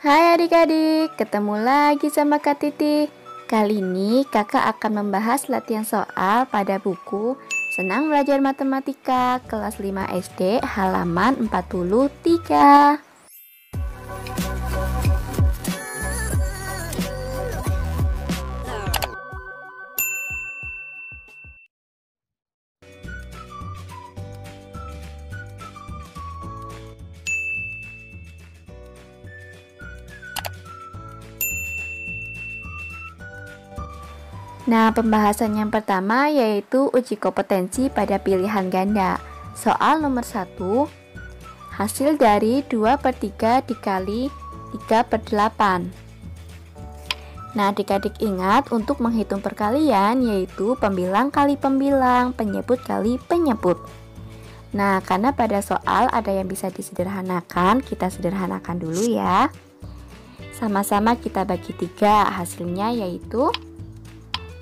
Hai adik-adik, ketemu lagi sama Kak Titi. Kali ini kakak akan membahas latihan soal pada buku Senang Belajar Matematika kelas 5 SD halaman 43. Nah, pembahasan yang pertama yaitu uji kompetensi pada pilihan ganda. Soal nomor 1, hasil dari 2/3 dikali 3/8. Nah, adik-adik ingat untuk menghitung perkalian yaitu pembilang kali pembilang, penyebut kali penyebut. Nah, karena pada soal ada yang bisa disederhanakan, kita sederhanakan dulu ya. Sama-sama kita bagi 3, hasilnya yaitu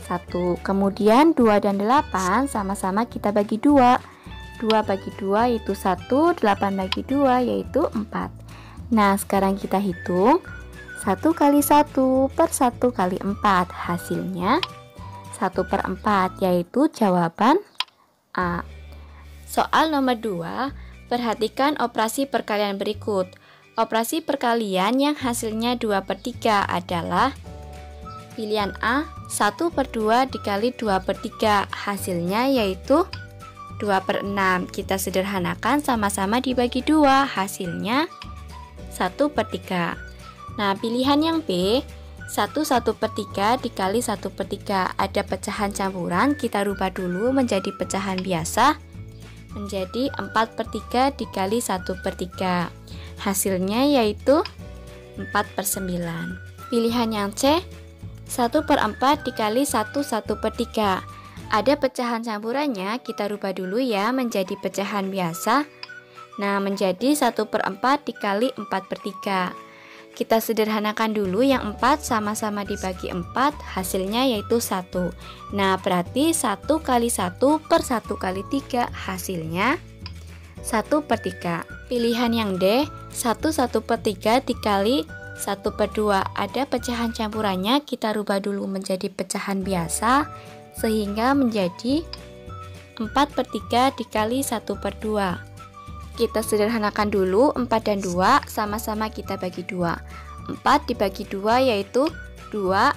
1. Kemudian 2 dan 8 sama-sama kita bagi 2. 2 bagi 2 yaitu 1, 8 bagi 2 yaitu 4. Nah, sekarang kita hitung 1 kali 1 per 1 kali 4. Hasilnya 1/4 yaitu jawaban A. Soal nomor 2, perhatikan operasi perkalian berikut. Operasi perkalian yang hasilnya 2/3 adalah pilihan A, 1/2 dikali 2/3, hasilnya yaitu 2/6. Kita sederhanakan sama-sama dibagi 2, hasilnya 1/3. Nah, pilihan yang B, 1/3 dikali 1/3, ada pecahan campuran, kita rubah dulu menjadi pecahan biasa, menjadi 4/3 dikali 1/3, hasilnya yaitu 4/9. Pilihan yang C, 1/4 dikali 1/3. Ada pecahan campurannya, kita rubah dulu ya menjadi pecahan biasa. Nah, menjadi 1/4 dikali 4/3. Kita sederhanakan dulu yang 4 sama-sama dibagi 4, hasilnya yaitu 1. Nah, berarti 1 kali 1 per 1 kali 3, hasilnya 1/3. Pilihan yang D, 1/3 dikali 1/2, ada pecahan campurannya, kita rubah dulu menjadi pecahan biasa sehingga menjadi 4/3 dikali 1/2. Kita sederhanakan dulu 4 dan 2 sama-sama kita bagi 2. 4 dibagi 2 yaitu 2,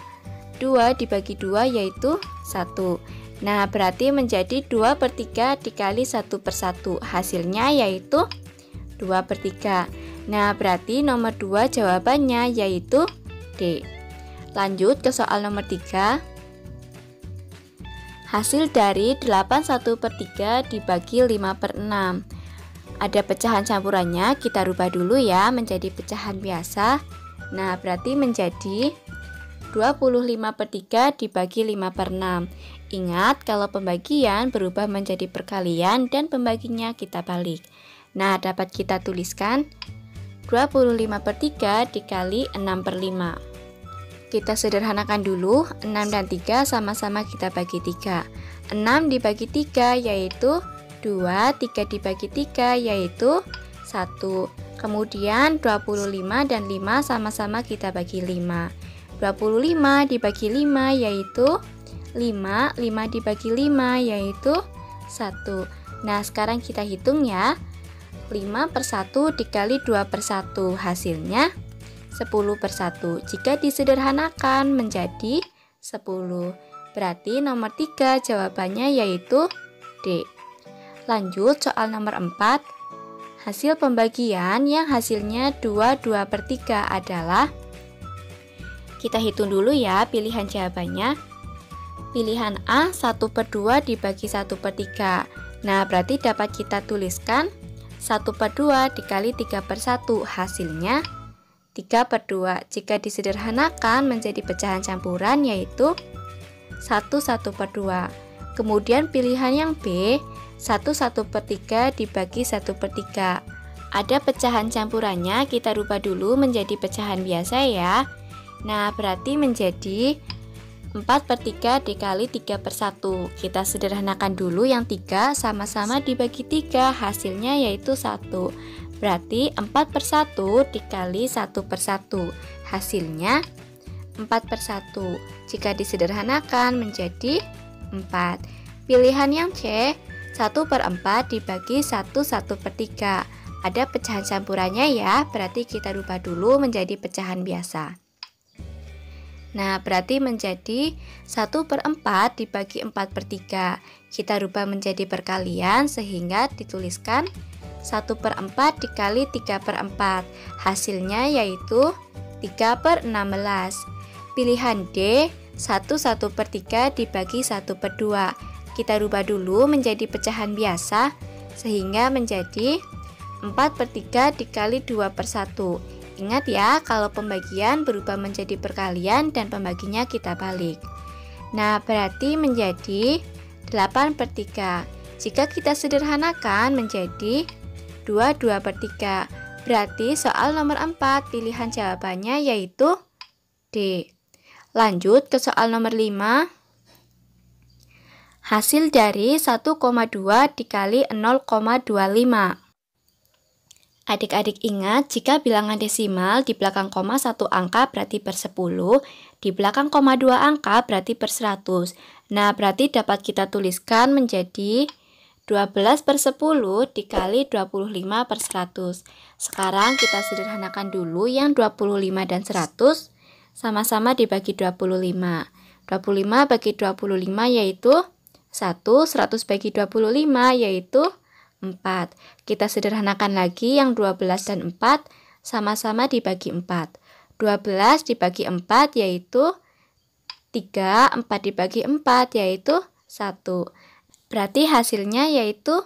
2 dibagi 2 yaitu 1. Nah, berarti menjadi 2/3 dikali 1/1, hasilnya yaitu 2/3. Nah, berarti nomor 2 jawabannya yaitu D. Lanjut ke soal nomor 3. Hasil dari 81/3 dibagi 5/6. Ada pecahan campurannya, kita rubah dulu ya menjadi pecahan biasa. Nah, berarti menjadi 25/3 dibagi 5/6. Ingat, kalau pembagian berubah menjadi perkalian dan pembaginya kita balik. Nah, dapat kita tuliskan 25/3 dikali 6/5. Kita sederhanakan dulu, 6 dan 3 sama-sama kita bagi 3. 6 dibagi 3 yaitu 2, 3 dibagi 3 yaitu 1. Kemudian 25 dan 5 sama-sama kita bagi 5. 25 dibagi 5 yaitu 5, 5 dibagi 5 yaitu 1. Nah, sekarang kita hitung ya. 5/1 dikali 2/1, hasilnya 10/1. Jika disederhanakan menjadi 10. Berarti nomor 3 jawabannya yaitu D. Lanjut soal nomor 4. Hasil pembagian yang hasilnya 2/3 adalah, kita hitung dulu ya pilihan jawabannya. Pilihan A, 1/2 dibagi 1/3. Nah, berarti dapat kita tuliskan 1/2 dikali 3/1, hasilnya 3/2. Jika disederhanakan menjadi pecahan campuran yaitu 1/2. Kemudian pilihan yang B, 1/3 dibagi 1/3. Ada pecahan campurannya, kita rubah dulu menjadi pecahan biasa ya. Nah, berarti menjadi 4/3 dikali 3/1. Kita sederhanakan dulu yang 3 sama-sama dibagi 3, hasilnya yaitu 1. Berarti 4 per 1 dikali 1 per 1. Hasilnya 4 per 1. Jika disederhanakan menjadi 4. Pilihan yang C, 1 per 4 dibagi 1 per 3. Ada pecahan campurannya ya, berarti kita rubah dulu menjadi pecahan biasa. Nah, berarti menjadi 1 per 4 dibagi 4 per 3. Kita rubah menjadi perkalian sehingga dituliskan 1 per 4 dikali 3 per 4. Hasilnya yaitu 3 per 16. Pilihan D, 1 per 3 dibagi 1 per 2. Kita rubah dulu menjadi pecahan biasa sehingga menjadi 4 per 3 dikali 2 per 1. Ingat ya, kalau pembagian berubah menjadi perkalian dan pembaginya kita balik. Nah, berarti menjadi 8 per 3. Jika kita sederhanakan menjadi 2 per 3. Berarti soal nomor 4 pilihan jawabannya yaitu D. Lanjut ke soal nomor 5. Hasil dari 1,2 dikali 0,25. Adik-adik ingat, jika bilangan desimal di belakang koma 1 angka berarti per 10, di belakang koma 2 angka berarti per 100. Nah, berarti dapat kita tuliskan menjadi 12 per 10 dikali 25 per 100. Sekarang kita sederhanakan dulu yang 25 dan 100, sama-sama dibagi 25. 25 bagi 25 yaitu 1, 100 bagi 25 yaitu 4. Kita sederhanakan lagi yang 12 dan 4 sama-sama dibagi 4. 12 dibagi 4 yaitu 3, 4 dibagi 4 yaitu 1. Berarti hasilnya yaitu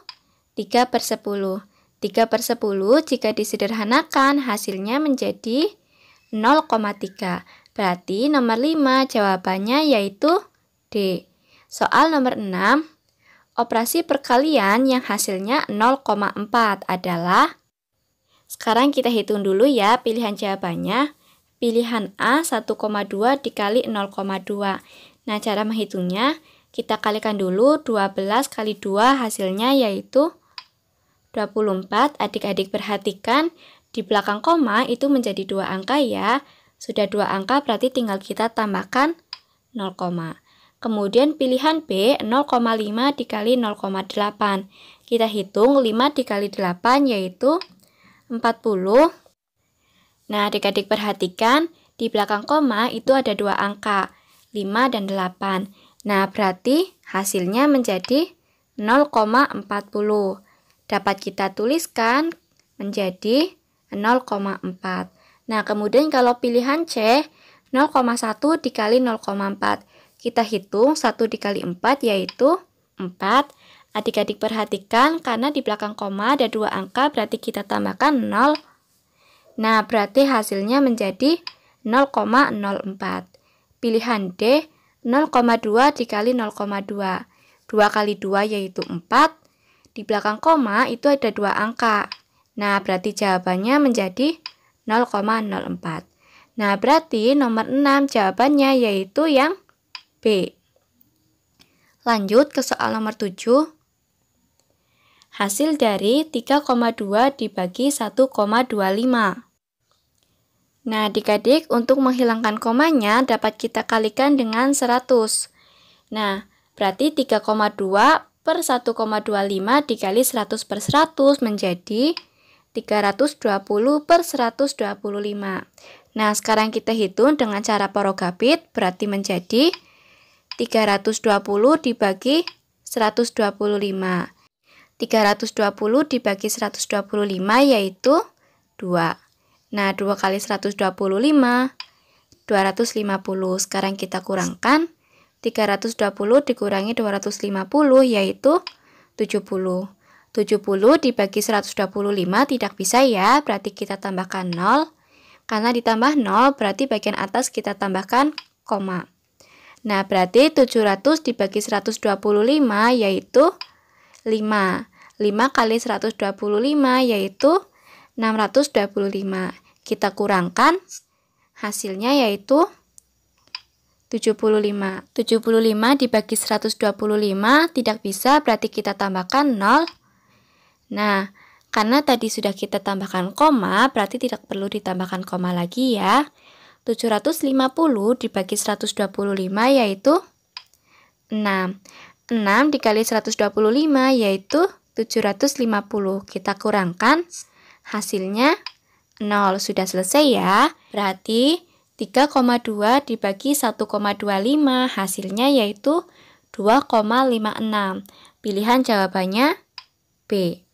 3 per 10. 3 per 10 jika disederhanakan hasilnya menjadi 0,3. Berarti nomor 5 jawabannya yaitu D. Soal nomor 6. Operasi perkalian yang hasilnya 0,4 adalah, sekarang kita hitung dulu ya pilihan jawabannya. Pilihan A 1,2 dikali 0,2. Nah, cara menghitungnya kita kalikan dulu 12 kali 2 hasilnya yaitu 24. Adik-adik perhatikan di belakang koma itu menjadi 2 angka ya. Sudah 2 angka berarti tinggal kita tambahkan 0, kemudian pilihan B 0,5 dikali 0,8. Kita hitung 5 dikali 8 yaitu 40. Nah, adik-adik perhatikan di belakang koma itu ada 2 angka, 5 dan 8. Nah, berarti hasilnya menjadi 0,40. Dapat kita tuliskan menjadi 0,4. Nah, kemudian kalau pilihan C 0,1 dikali 0,4. Kita hitung 1 dikali 4 yaitu 4. Adik-adik perhatikan karena di belakang koma ada 2 angka berarti kita tambahkan 0. Nah, berarti hasilnya menjadi 0,04. Pilihan D 0,2 dikali 0,2. 2 kali 2 yaitu 4. Di belakang koma itu ada 2 angka. Nah, berarti jawabannya menjadi 0,04. Nah, berarti nomor 6 jawabannya yaitu yang B. Lanjut ke soal nomor 7. Hasil dari 3,2 dibagi 1,25. Nah, adik-adik untuk menghilangkan komanya dapat kita kalikan dengan 100. Nah, berarti 3,2 per 1,25 dikali 100 per 100 menjadi 320 per 125. Nah, sekarang kita hitung dengan cara porogapit berarti menjadi 320 dibagi 125. 320 dibagi 125 yaitu 2. Nah, 2 kali 125, 250. Sekarang kita kurangkan. 320 dikurangi 250 yaitu 70. 70 dibagi 125 tidak bisa ya, berarti kita tambahkan 0. Karena ditambah 0 berarti bagian atas kita tambahkan koma. Nah, berarti 700 dibagi 125 yaitu 5. 5 kali 125 yaitu 625. Kita kurangkan, hasilnya yaitu 75. 75 dibagi 125 tidak bisa, berarti kita tambahkan 0. Nah, Karena tadi sudah kita tambahkan koma, berarti tidak perlu ditambahkan koma lagi ya. 750 dibagi 125 yaitu 6. 6 dikali 125 yaitu 750. Kita kurangkan, hasilnya 0. Sudah selesai ya. Berarti 3,2 dibagi 1,25 hasilnya yaitu 2,56. Pilihan jawabannya B.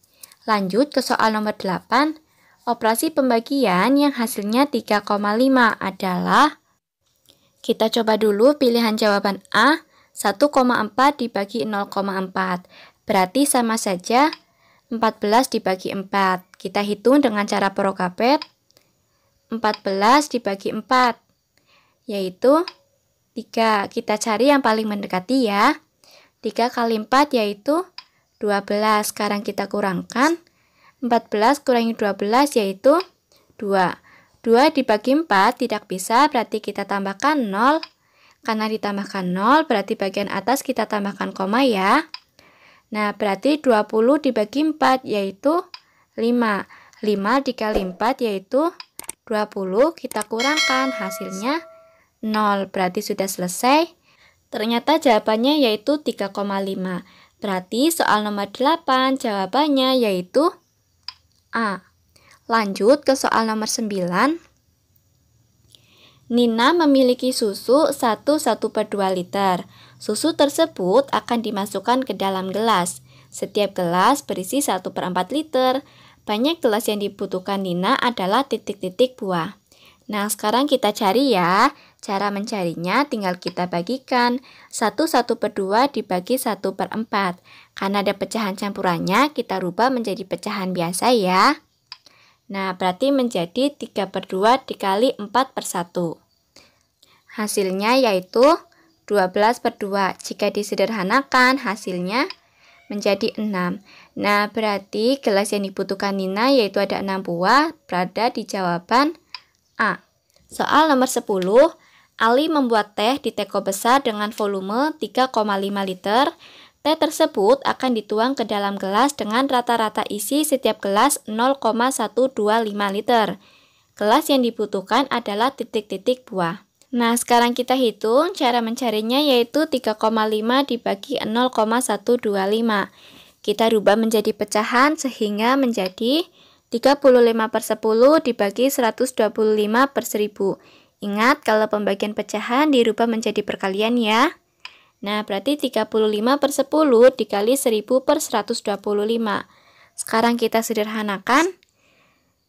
Lanjut ke soal nomor 8. Operasi pembagian yang hasilnya 3,5 adalah, kita coba dulu pilihan jawaban A, 1,4 dibagi 0,4. Berarti sama saja 14 dibagi 4. Kita hitung dengan cara prokapet. 14 dibagi 4 yaitu 3. Kita cari yang paling mendekati ya. 3 kali 4 yaitu 12. Sekarang kita kurangkan. 14 kurangi 12 yaitu 2. 2 dibagi 4 tidak bisa, berarti kita tambahkan 0. Karena ditambahkan 0, berarti bagian atas kita tambahkan koma ya. Nah, berarti 20 dibagi 4 yaitu 5. 5 dikali 4 yaitu 20. Kita kurangkan, hasilnya 0. Berarti sudah selesai. Ternyata jawabannya yaitu 3,5. Berarti soal nomor 8 jawabannya yaitu A. Lanjut ke soal nomor 9. Nina memiliki susu 1/2 liter. Susu tersebut akan dimasukkan ke dalam gelas. Setiap gelas berisi 1/4 liter. Banyak gelas yang dibutuhkan Nina adalah titik-titik buah. Nah, sekarang kita cari ya. Cara mencarinya tinggal kita bagikan. 1/2 dibagi 1/4. Karena ada pecahan campurannya, kita rubah menjadi pecahan biasa ya. Nah, berarti menjadi 3/2 dikali 4/1. Hasilnya yaitu 12/2. Jika disederhanakan, hasilnya menjadi 6. Nah, berarti gelas yang dibutuhkan Nina yaitu ada 6 buah, berada di jawaban A. Soal nomor 10. Ali membuat teh di teko besar dengan volume 3,5 liter. Teh tersebut akan dituang ke dalam gelas dengan rata-rata isi setiap gelas 0,125 liter. Gelas yang dibutuhkan adalah titik-titik buah. Nah, sekarang kita hitung. Cara mencarinya yaitu 3,5 dibagi 0,125. Kita rubah menjadi pecahan sehingga menjadi 35/10 dibagi 125/1000. Ingat, kalau pembagian pecahan dirubah menjadi perkalian ya. Nah, berarti 35/10 dikali 1000/125. Sekarang kita sederhanakan.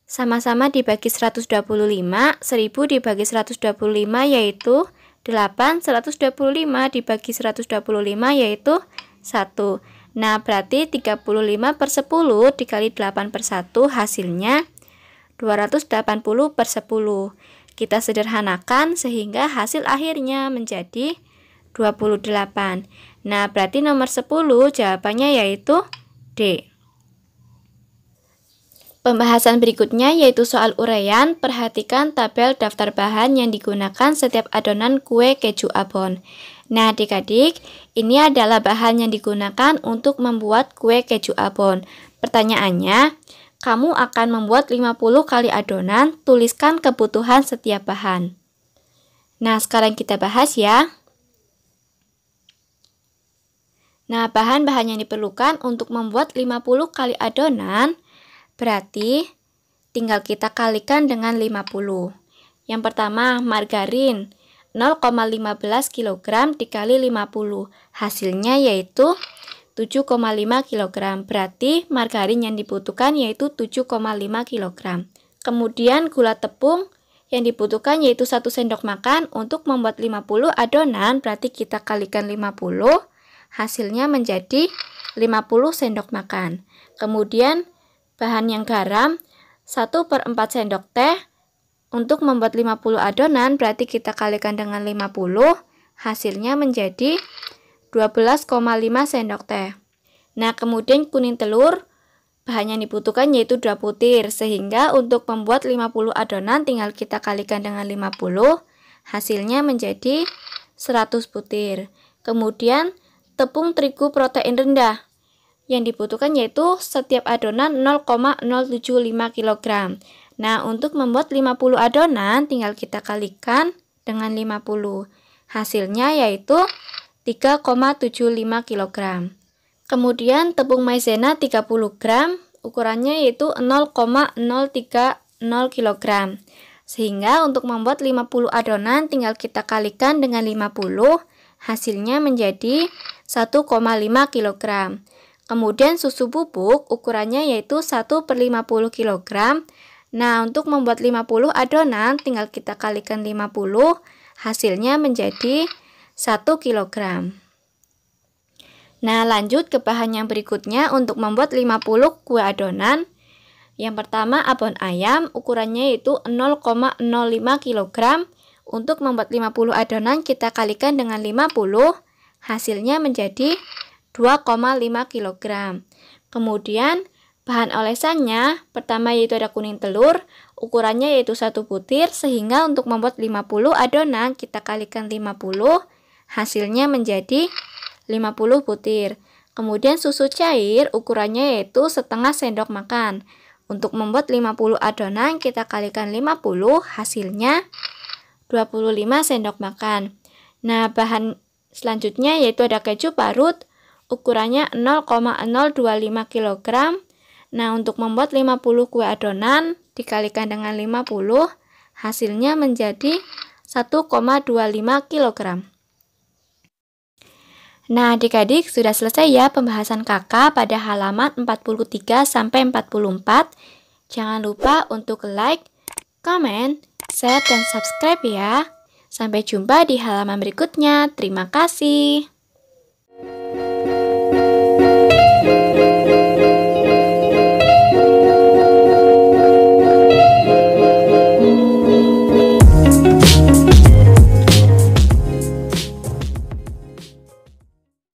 Sama-sama dibagi 125. 1000 dibagi 125 yaitu 8. 125 dibagi 125 yaitu 1. Nah, berarti 35/10 dikali 8/1 hasilnya 280/10. Kita sederhanakan sehingga hasil akhirnya menjadi 28. Nah, berarti nomor 10 jawabannya yaitu D. Pembahasan berikutnya yaitu soal uraian. Perhatikan tabel daftar bahan yang digunakan setiap adonan kue keju abon. Nah, adik-adik, ini adalah bahan yang digunakan untuk membuat kue keju abon. Pertanyaannya, kamu akan membuat 50 kali adonan, tuliskan kebutuhan setiap bahan. Nah, sekarang kita bahas ya. Nah, bahan-bahan yang diperlukan untuk membuat 50 kali adonan, berarti tinggal kita kalikan dengan 50. Yang pertama, margarin 0,15 kg dikali 50. Hasilnya yaitu 7,5 kg. Berarti margarin yang dibutuhkan yaitu 7,5 kg. Kemudian gula tepung yang dibutuhkan yaitu 1 sendok makan. Untuk membuat 50 adonan, berarti kita kalikan 50. Hasilnya menjadi 50 sendok makan. Kemudian bahan yang garam 1/4 sendok teh. Untuk membuat 50 adonan berarti kita kalikan dengan 50. Hasilnya menjadi 12,5 sendok teh. Nah, kemudian kuning telur, bahan yang dibutuhkan yaitu 2 butir. Sehingga untuk membuat 50 adonan tinggal kita kalikan dengan 50. Hasilnya menjadi 100 butir. Kemudian tepung terigu protein rendah yang dibutuhkan yaitu setiap adonan 0,075 kg. Nah, untuk membuat 50 adonan tinggal kita kalikan dengan 50. Hasilnya yaitu 3,75 kg. Kemudian tepung maizena 30 gram, ukurannya yaitu 0,030 kg. Sehingga untuk membuat 50 adonan tinggal kita kalikan dengan 50, hasilnya menjadi 1,5 kg. Kemudian susu bubuk ukurannya yaitu 1/50 kg. Nah, untuk membuat 50 adonan tinggal kita kalikan 50, hasilnya menjadi 1 kg. Nah, lanjut ke bahan yang berikutnya untuk membuat 50 kue adonan. Yang pertama, abon ayam, ukurannya yaitu 0,05 kg. Untuk membuat 50 adonan kita kalikan dengan 50, hasilnya menjadi 2,5 kg. Kemudian bahan olesannya pertama yaitu ada kuning telur, ukurannya yaitu 1 butir, sehingga untuk membuat 50 adonan kita kalikan 50, hasilnya menjadi 50 butir. Kemudian susu cair ukurannya yaitu setengah sendok makan. Untuk membuat 50 adonan kita kalikan 50, hasilnya 25 sendok makan. Nah, bahan selanjutnya yaitu ada keju parut, ukurannya 0,025 kg. Nah, untuk membuat 50 kue adonan dikalikan dengan 50, hasilnya menjadi 1,25 kg. Nah, adik-adik sudah selesai ya pembahasan kakak pada halaman 43-44. Jangan lupa untuk like, comment, share, dan subscribe ya. Sampai jumpa di halaman berikutnya. Terima kasih.